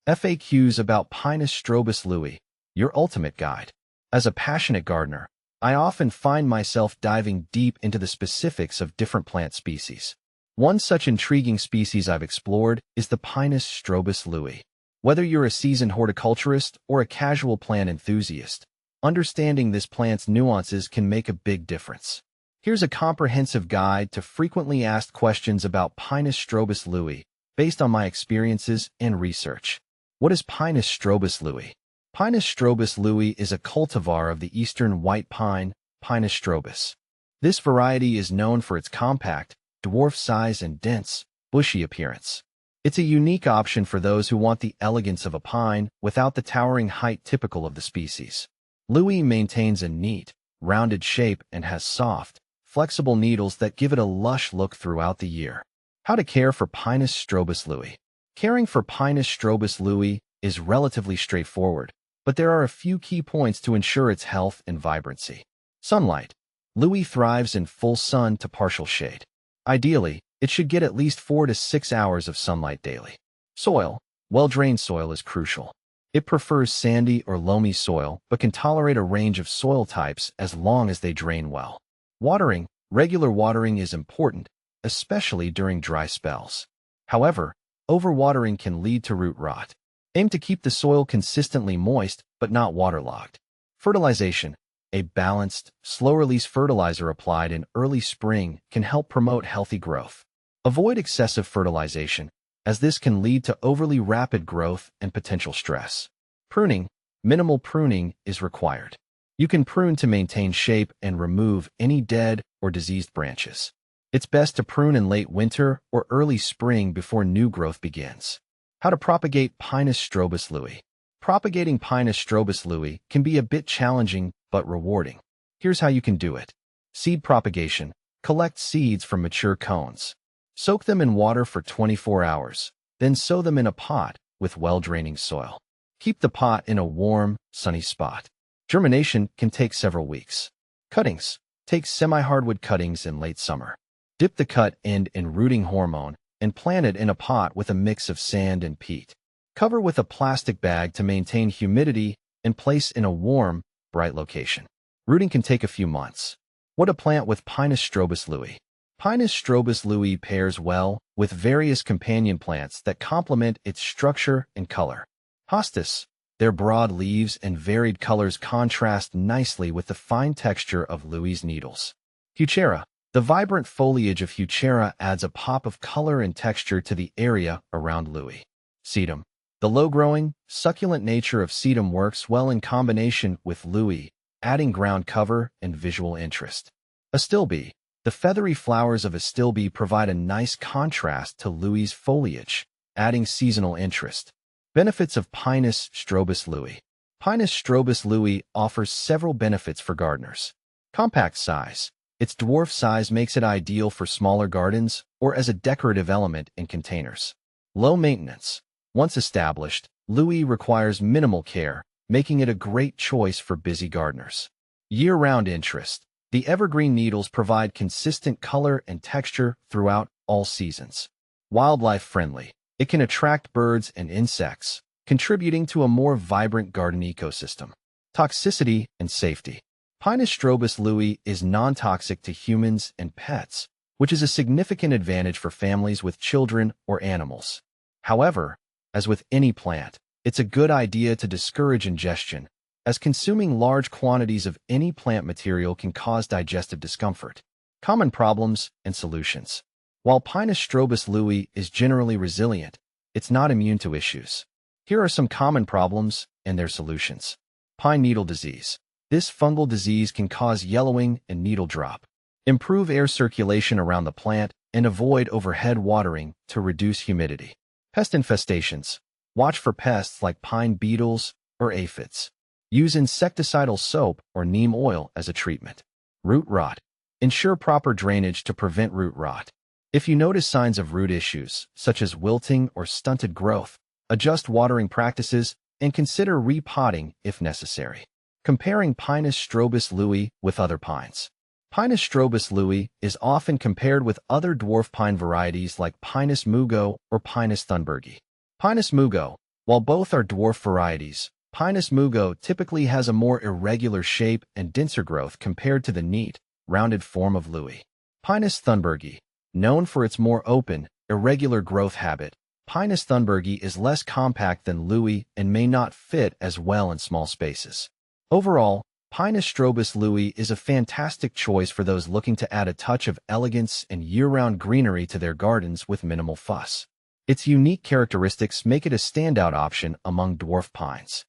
FAQs about Pinus strobus Louie, your ultimate guide. As a passionate gardener, I often find myself diving deep into the specifics of different plant species. One such intriguing species I've explored is the Pinus strobus Louie. Whether you're a seasoned horticulturist or a casual plant enthusiast, understanding this plant's nuances can make a big difference. Here's a comprehensive guide to frequently asked questions about Pinus strobus Louie, based on my experiences and research. What is Pinus strobus Louie? Pinus strobus Louie is a cultivar of the eastern white pine, Pinus strobus. This variety is known for its compact, dwarf size and dense, bushy appearance. It's a unique option for those who want the elegance of a pine without the towering height typical of the species. Louie maintains a neat, rounded shape and has soft, flexible needles that give it a lush look throughout the year. How to care for Pinus strobus Louie. Caring for Pinus strobus Louie is relatively straightforward, but there are a few key points to ensure its health and vibrancy. Sunlight. Louie thrives in full sun to partial shade. Ideally, it should get at least 4 to 6 hours of sunlight daily. Soil. Well-drained soil is crucial. It prefers sandy or loamy soil, but can tolerate a range of soil types as long as they drain well. Watering. Regular watering is important, especially during dry spells. However, overwatering can lead to root rot. Aim to keep the soil consistently moist, but not waterlogged. Fertilization. A balanced, slow-release fertilizer applied in early spring can help promote healthy growth. Avoid excessive fertilization, as this can lead to overly rapid growth and potential stress. Pruning. Minimal pruning is required. You can prune to maintain shape and remove any dead or diseased branches. It's best to prune in late winter or early spring before new growth begins. How to propagate Pinus strobus Louie. Propagating Pinus strobus Louie can be a bit challenging but rewarding. Here's how you can do it. Seed propagation. Collect seeds from mature cones. Soak them in water for 24 hours, then sow them in a pot with well-draining soil. Keep the pot in a warm, sunny spot. Germination can take several weeks. Cuttings. Take semi-hardwood cuttings in late summer. Dip the cut end in rooting hormone and plant it in a pot with a mix of sand and peat. Cover with a plastic bag to maintain humidity and place in a warm, bright location. Rooting can take a few months. What to plant with Pinus strobus Louie. Pinus strobus Louie pairs well with various companion plants that complement its structure and color. Hostas. Their broad leaves and varied colors contrast nicely with the fine texture of Louie's needles. Heuchera. The vibrant foliage of Heuchera adds a pop of color and texture to the area around Louie. Sedum. The low-growing, succulent nature of sedum works well in combination with Louie, adding ground cover and visual interest. Astilbe. The feathery flowers of Astilbe provide a nice contrast to Louie's foliage, adding seasonal interest. Benefits of Pinus strobus Louie. Pinus strobus Louie offers several benefits for gardeners. Compact size. Its dwarf size makes it ideal for smaller gardens or as a decorative element in containers. Low maintenance. Once established, Louie requires minimal care, making it a great choice for busy gardeners. Year-round interest. The evergreen needles provide consistent color and texture throughout all seasons. Wildlife-friendly. It can attract birds and insects, contributing to a more vibrant garden ecosystem. Toxicity and safety. Pinus strobus Louie is non-toxic to humans and pets, which is a significant advantage for families with children or animals. However, as with any plant, it's a good idea to discourage ingestion, as consuming large quantities of any plant material can cause digestive discomfort. Common problems and solutions. While Pinus strobus Louie is generally resilient, it's not immune to issues. Here are some common problems and their solutions. Pine needle disease. This fungal disease can cause yellowing and needle drop. Improve air circulation around the plant and avoid overhead watering to reduce humidity. Pest infestations. Watch for pests like pine beetles or aphids. Use insecticidal soap or neem oil as a treatment. Root rot. Ensure proper drainage to prevent root rot. If you notice signs of root issues, such as wilting or stunted growth, adjust watering practices and consider repotting if necessary. Comparing Pinus strobus Louie with other pines. Pinus strobus Louie is often compared with other dwarf pine varieties like Pinus mugo or Pinus thunbergi. Pinus mugo, While both are dwarf varieties, Pinus mugo typically has a more irregular shape and denser growth compared to the neat, rounded form of Louie. Pinus thunbergi, known for its more open, irregular growth habit, Pinus thunbergi is less compact than Louie and may not fit as well in small spaces. Overall, Pinus strobus Louie is a fantastic choice for those looking to add a touch of elegance and year-round greenery to their gardens with minimal fuss. Its unique characteristics make it a standout option among dwarf pines.